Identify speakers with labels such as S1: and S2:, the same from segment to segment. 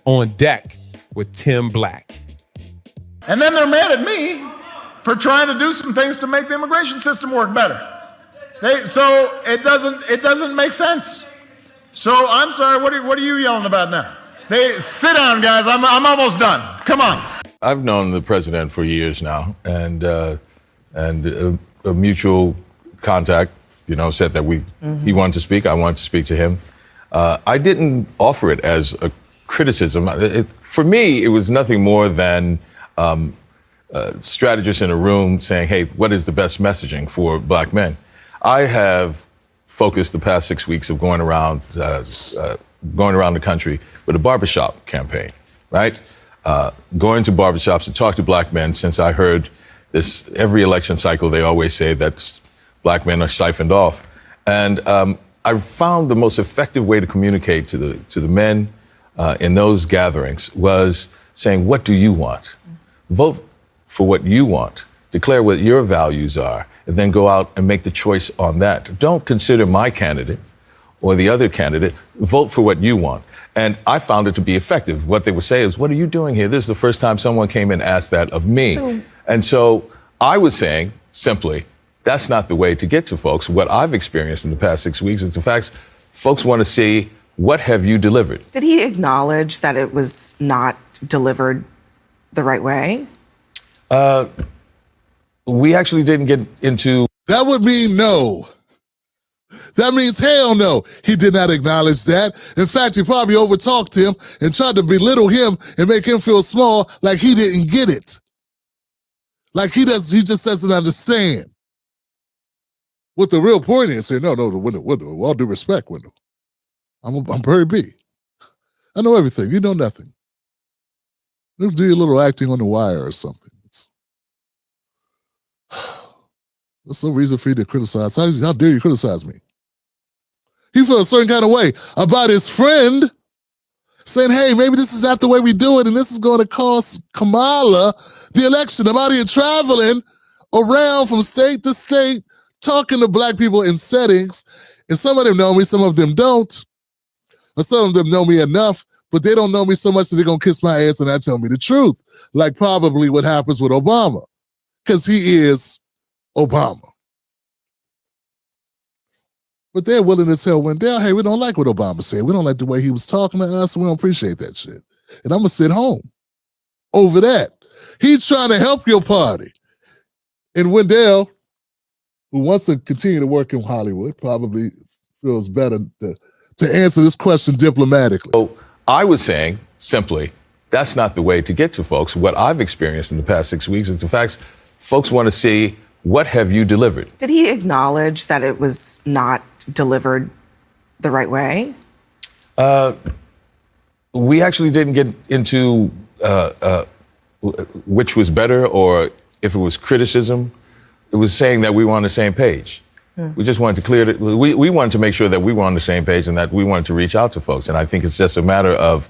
S1: On Deck with Tim Black.
S2: And then they're mad at me for trying to do some things to make the immigration system work better. So it doesn't make sense. So I'm sorry, what are you yelling about now? Sit down, guys, I'm almost done. Come on.
S3: I've known the president for years now, and a mutual contact, said that he wanted to speak, I wanted to speak to him. I didn't offer it as a criticism. For me, it was nothing more than strategists in a room saying, hey, what is the best messaging for black men? I have focused the past 6 weeks of going around the country with a barbershop campaign, right? Going to barbershops to talk to black men, since I heard this every election cycle, they always say that black men are siphoned off. And I found the most effective way to communicate to the men in those gatherings was saying, what do you want? Vote for what you want. Declare what your values are, and then go out and make the choice on that. Don't consider my candidate or the other candidate. Vote for what you want. And I found it to be effective. What they would say is, what are you doing here? This is the first time someone came and asked that of me. And so I was saying, simply, that's not the way to get to folks. What I've experienced in the past 6 weeks is the fact folks want to see, what have you delivered?
S4: Did he acknowledge that it was not delivered the right way?
S3: We actually didn't get into...
S5: That would mean no. That means hell no. He did not acknowledge that. In fact, he probably overtalked him and tried to belittle him and make him feel small, like he didn't get it. Like he just doesn't understand. What the real point is here, no, Wendell, all due respect, Wendell. I'm Barry B. I know everything. You know nothing. Let's do a little acting on the wire or something. There's no reason for you to criticize. How dare you criticize me? He felt a certain kind of way about his friend, saying, hey, maybe this is not the way we do it, and this is going to cost Kamala the election. I'm out here traveling around from state to state, talking to black people in settings, and some of them know me, some of them don't. Or some of them know me enough, but they don't know me so much that they're going to kiss my ass and not tell me the truth, like probably what happens with Obama, because he is Obama. But they're willing to tell Wendell, hey, we don't like what Obama said. We don't like the way he was talking to us, and we don't appreciate that shit. And I'm going to sit home over that. He's trying to help your party. And Wendell, who wants to continue to work in Hollywood, probably feels better to answer this question diplomatically.
S3: So I was saying, simply, that's not the way to get to folks. What I've experienced in the past 6 weeks is the fact folks want to see, what have you delivered? Did
S4: he acknowledge that it was not delivered the right way?
S3: We actually didn't get into which was better or if it was criticism. It was saying that we were on the same page. We just wanted to clear it. We wanted to make sure that we were on the same page and that we wanted to reach out to folks. And I think it's just a matter of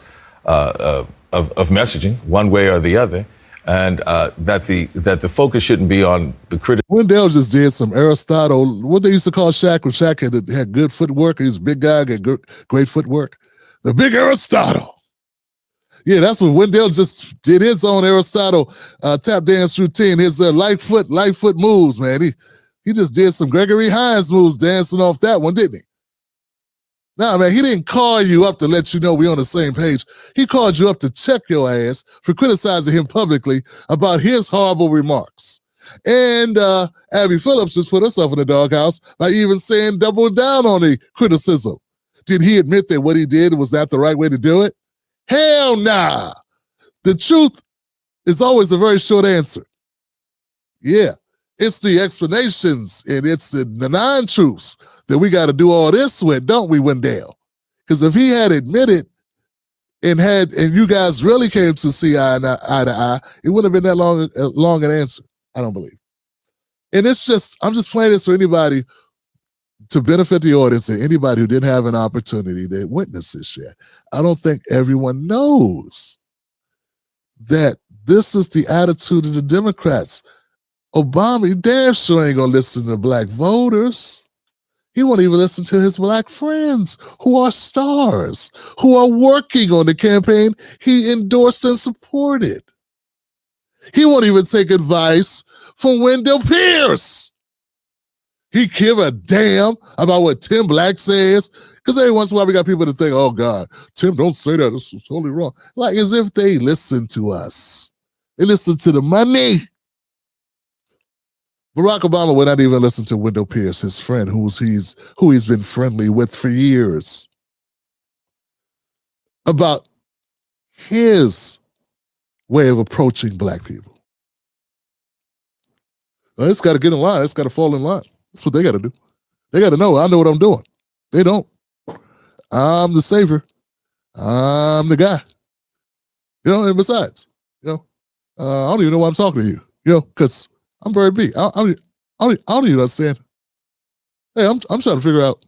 S3: messaging, one way or the other. And that the focus shouldn't be on the criticism.
S5: Wendell just did some Aristotle, what they used to call Shaq, when Shaq had good footwork. He was a big guy, had great footwork. The big Aristotle. Yeah, that's what Wendell just did, his own Aristotle tap dance routine, his light foot moves, man. He just did some Gregory Hines moves dancing off that one, didn't he? Nah, man, he didn't call you up to let you know we're on the same page. He called you up to check your ass for criticizing him publicly about his horrible remarks. And Abby Phillips just put herself in the doghouse by even saying double down on the criticism. Did he admit that what he did was not the right way to do it? Hell nah. The truth is always a very short answer. Yeah. It's the explanations and it's the non-truths that we got to do all this with, don't we, Wendell? Because if he had admitted and you guys really came to see eye to eye, it wouldn't have been that long an answer. I don't believe. And it's just, I'm just playing this for anybody to benefit the audience and anybody who didn't have an opportunity to witness this yet. I don't think everyone knows that this is the attitude of the Democrats. Obama, you damn sure ain't gonna listen to black voters. He won't even listen to his black friends who are stars, who are working on the campaign he endorsed and supported. He won't even take advice from Wendell Pierce. He give a damn about what Tim Black says. Because every once in a while we got people to think, oh God, Tim, don't say that. This is totally wrong. Like as if they listen to us. They listen to the money. Barack Obama would not even listen to Wendell Pierce, his friend, who he's been friendly with for years, about his way of approaching black people. Well, it's got to get in line. It's got to fall in line. That's what they got to do. They got to know, I know what I'm doing. They don't. I'm the savior. I'm the guy. And besides, I don't even know why I'm talking to you, because I'm Bird B. I don't even understand. Hey, I'm trying to figure out.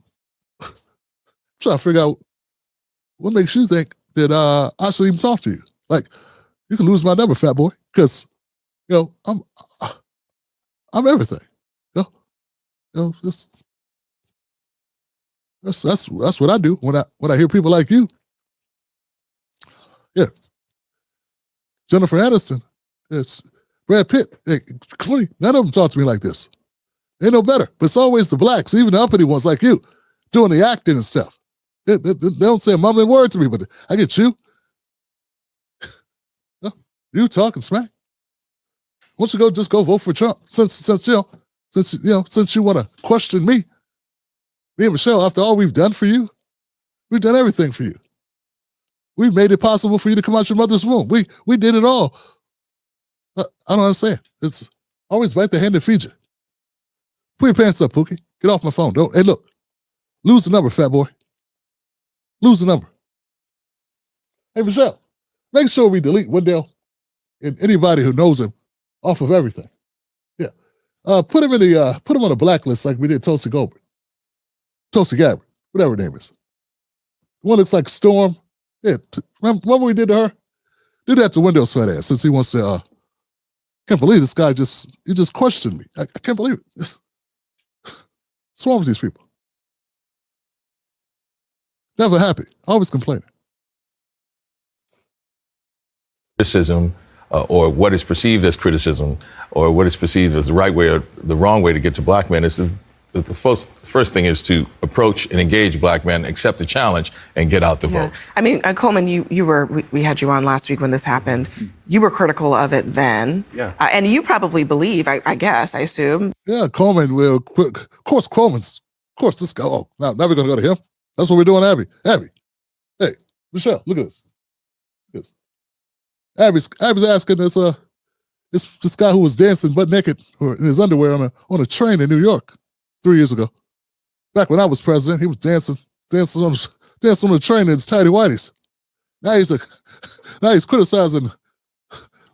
S5: What makes you think that I should even talk to you. Like, you can lose my number, fat boy, because I'm everything. That's what I do when I hear people like you. Yeah, Jennifer Aniston. It's Brad Pitt. Hey, none of them talk to me like this. They know better. But it's always the blacks, even the uppity ones like you, doing the acting and stuff. They don't say a mumbling word to me, but I get you. You talking smack. Why don't you just go vote for Trump? Since you want to question me and Michelle, after all we've done for you, we've done everything for you. We've made it possible for you to come out your mother's womb. We did it all. I don't understand. It's always bite the hand that feeds you. Put your pants up, Pookie. Get off my phone. Hey, look. Lose the number, fat boy. Lose the number. Hey, Michelle, make sure we delete Wendell and anybody who knows him off of everything. Yeah. Put him on a blacklist like we did Tulsi Gabbard, whatever her name is. One looks like Storm. Yeah. Remember what we did to her? Do that to Wendell's fat ass since he wants to. Can't believe this guy he just questioned me. I can't believe it. What's wrong with these people? Never happy. Always complaining.
S3: Criticism, or what is perceived as criticism, or what is perceived as the right way or the wrong way to get to black men is the first thing is to approach and engage black men, accept the challenge, and get out the vote.
S4: I mean, Coleman, we had you on last week when this happened. You were critical of it then.
S1: Yeah.
S4: And you probably believe, I assume.
S5: Yeah, Coleman will quit. Of course, this guy. Oh, now we're going to go to him. That's what we're doing, Abby. Hey, Michelle, look at this. Abby's asking this guy who was dancing butt naked or in his underwear on a train in New York 3 years ago. Back when I was president, he was dancing on the train in his tighty whities. Now he's criticizing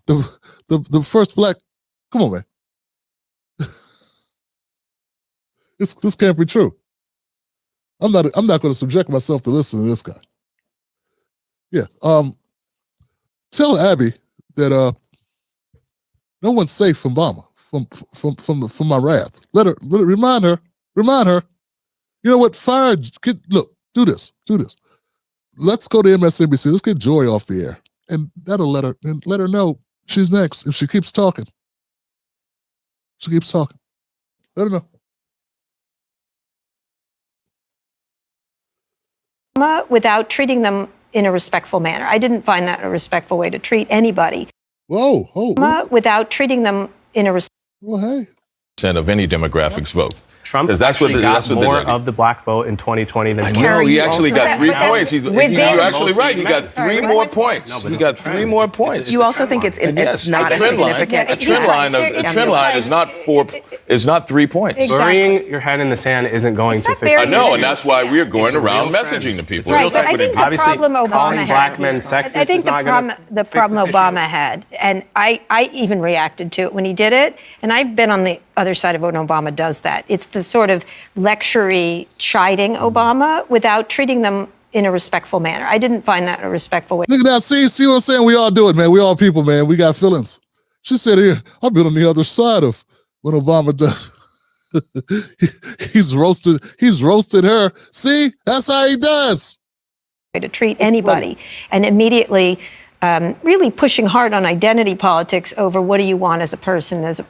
S5: the first black. Come on, man. This can't be true. I'm not going to subject myself to listen to this guy. Yeah. Tell Abby that no one's safe from Obama, from my wrath. Let her remind her. You know what? Do this. Let's go to MSNBC. Let's get Joy off the air, and that'll let her know she's next. If she keeps talking, let her know.
S6: Without treating them in a respectful manner. I didn't find that a respectful way to treat anybody.
S5: Whoa.
S6: Without treating them in a
S5: Well, hey.
S3: Percent of any demographics vote.
S7: Trump
S3: That's what
S7: got more
S3: they do.
S7: of the black vote in 2020 than
S3: I know, he actually got 3 points. You're actually right. He got three more points. He got 3 more points.
S4: You also think it's not a significant.
S3: A trend line is not 3 points.
S6: Exactly.
S7: burying your head in the sand isn't going
S6: It's
S7: to
S6: not
S7: fix
S6: burying
S7: it.
S3: I know, and that's why we're going around
S7: real
S3: messaging
S7: trend.
S3: to people.
S6: Right, but I think the
S7: Obviously,
S6: problem Obama
S7: calling
S6: had.
S7: black men sexist
S6: I think
S7: is not gonna
S6: the
S7: fix
S6: problem
S7: this issue.
S6: Obama had, and I even reacted to it when he did it, and I've been on the other side of when Obama does that. It's the sort of lectury chiding Obama without treating them in a respectful manner. I didn't find that a respectful way.
S5: Look at that. See what I'm saying? We all do it, man. We all people, man. We got feelings. She said here, I've been on the other side of when Obama does. He's roasted her. See, that's how he does.
S6: To treat anybody, and immediately really pushing hard on identity politics over what do you want as a person, as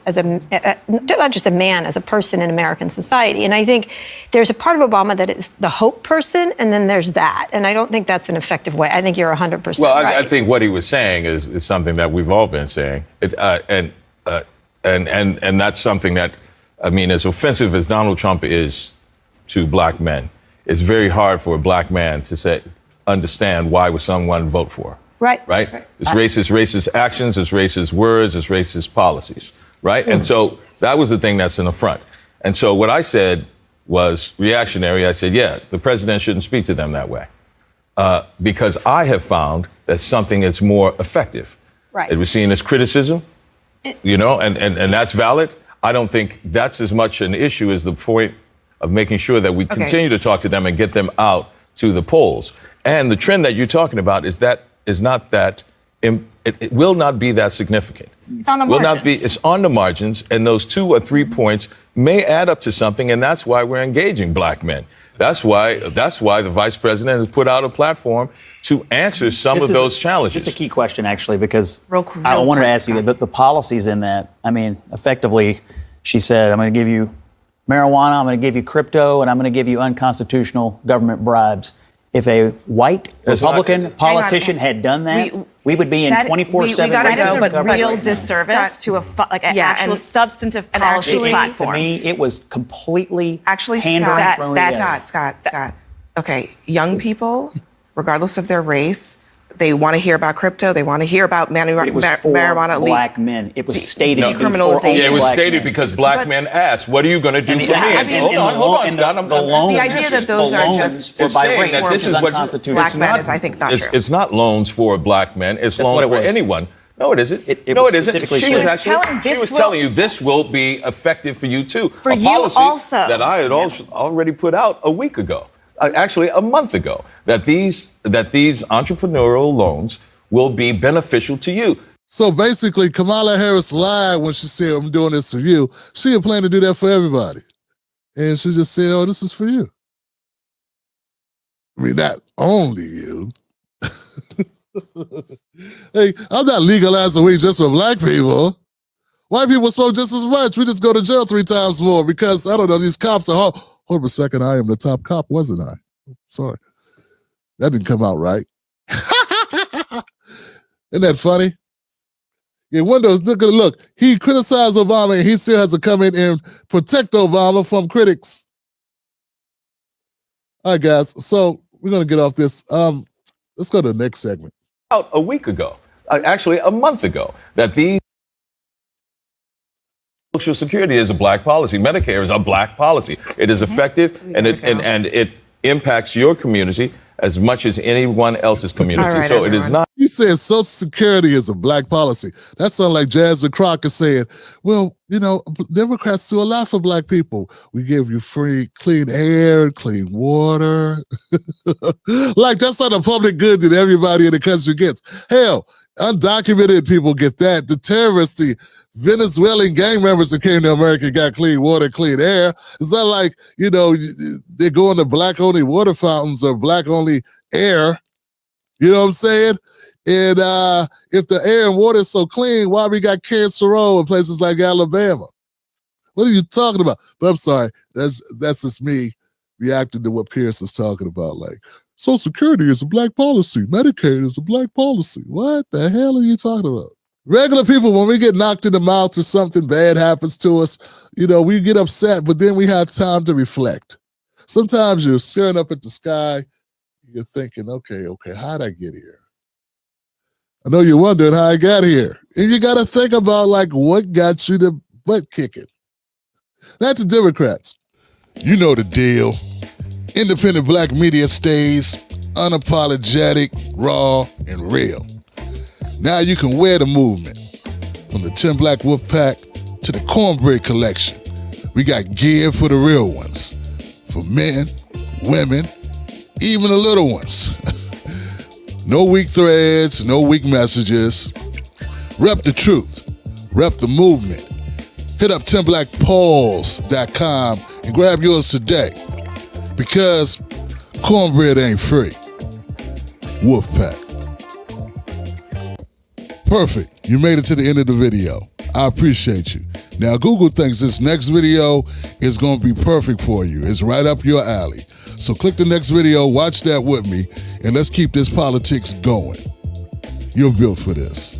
S6: not just a man, as a person in American society. And I think there's a part of Obama that is the hope person, and then there's that. And I don't think that's an effective way. I think you're 100%
S3: Well,
S6: right.
S3: I think what he was saying is something that we've all been saying, and that's something that, I mean, as offensive as Donald Trump is to black men, it's very hard for a black man to understand why would someone vote for.
S6: Right.
S3: It's racist actions, it's racist words, it's racist policies, right? And so that was the thing that's in the front. And so what I said was reactionary. I said, yeah, the president shouldn't speak to them that way. Because I have found that something is more effective.
S6: Right.
S3: It was seen as criticism, and that's valid. I don't think that's as much an issue as the point of making sure that we continue to talk to them and get them out to the polls. And the trend that you're talking about is not that, it will not be that significant.
S8: It's on the margins.
S3: It's on the margins, and those 2 or 3 points may add up to something, and that's why we're engaging black men. That's why the vice president has put out a platform to answer some of those challenges.
S9: This is a key question, actually, because
S4: Real
S9: I wanted to
S4: quick,
S9: ask you
S4: Scott.
S9: the policies in that. I mean, effectively, she said, I'm going to give you marijuana, I'm going to give you crypto, and I'm going to give you unconstitutional government bribes. If a white Republican politician had done that, we would be in 24/7
S4: we gotta
S8: That
S4: go,
S8: is
S4: but
S8: a real
S4: Scott,
S8: disservice to an actual
S4: and
S8: substantive
S4: and
S8: policy
S4: actually-
S8: platform.
S9: To me, it was completely
S4: Actually,
S9: pandering
S4: Scott,
S9: from the
S8: that's-
S9: end.
S4: Scott. Okay, young people, regardless of their race, they want to hear about crypto. They want to hear about
S9: It was for
S4: marijuana.
S9: black men. It was stated to be for
S4: decriminalization.
S9: only
S3: Yeah, it was
S9: black
S3: stated
S9: men.
S3: because black men asked, what are you going to do for me?
S9: I mean,
S3: Hold on, Scott.
S4: The idea that those are just
S9: were by
S3: saying
S9: race,
S3: that
S9: which
S3: this
S9: is
S3: is what
S9: unconstitutional.
S4: black men is, I think, not true.
S3: It's not loans for black men. It's
S9: That's
S3: loans
S9: what it
S3: for
S9: was.
S3: anyone. No, it isn't.
S9: It
S3: No,
S9: was
S3: it isn't.
S9: specifically
S3: She
S9: said.
S3: was
S9: She was
S3: actually
S8: telling-
S3: she was
S8: this
S3: telling
S8: will-
S3: you this will be effective for you too.
S8: For
S3: a
S8: you
S3: policy
S8: also.
S3: that I had already put out a week ago, actually a month ago, that these entrepreneurial loans will be beneficial to you.
S5: So basically, Kamala Harris lied when she said, I'm doing this for you. She had planned to do that for everybody. And she just said, oh, this is for you. I mean, not only you. Hey, I'm not legalizing weed just for black people. White people smoke just as much. We just go to jail 3 times more because, I don't know, these cops are, hold on a second, I am the top cop, wasn't I? Sorry. That didn't come out right. Isn't that funny? Yeah, Wendell's look. He criticized Obama and he still has to come in and protect Obama from critics. All right, guys. So we're going to get off this. Let's go to the next segment.
S3: Out a week ago, actually a month ago, that these Social Security is a black policy. Medicare is a black policy. It is effective and it impacts your community as much as anyone else's community.
S4: All right,
S3: so it is
S4: everyone.
S3: not.
S5: He said Social Security is a black policy. That sounds like Jasmine Crockett saying, well, you know, Democrats do a lot for black people. We give you free clean air, clean water. Like that's not a public good that everybody in the country gets. Hell, undocumented people get that. The terrorists, the Venezuelan gang members that came to America got clean water, clean air. It's not like, you know, they're going to black-only water fountains or black-only air. You know what I'm saying? And if the air and water is so clean, why we got Cancer Row in places like Alabama? What are you talking about? But I'm sorry, that's just me reacting to what Pierce is talking about. Like, Social Security is a black policy. Medicaid is a black policy. What the hell are you talking about? Regular people, when we get knocked in the mouth or something bad happens to us, you know, we get upset, but then we have time to reflect. Sometimes you're staring up at the sky, you're thinking, okay, how'd I get here? I know you're wondering how I got here. And you got to think about, like, what got you the butt kicking. That's the Democrats. You know the deal. Independent black media stays unapologetic, raw, and real. Now you can wear the movement. From the 10 Black Wolf Pack to the Cornbread Collection. We got gear for the real ones. For men, women, even the little ones. No weak threads, no weak messages. Rep the truth. Rep the movement. hit up timblackpauls.com and grab yours today. Because cornbread ain't free. Wolfpack. Perfect. You made it to the end of the video. I appreciate you. Now, Google thinks this next video is going to be perfect for you. It's right up your alley. So click the next video, watch that with me, and let's keep this politics going. You're built for this.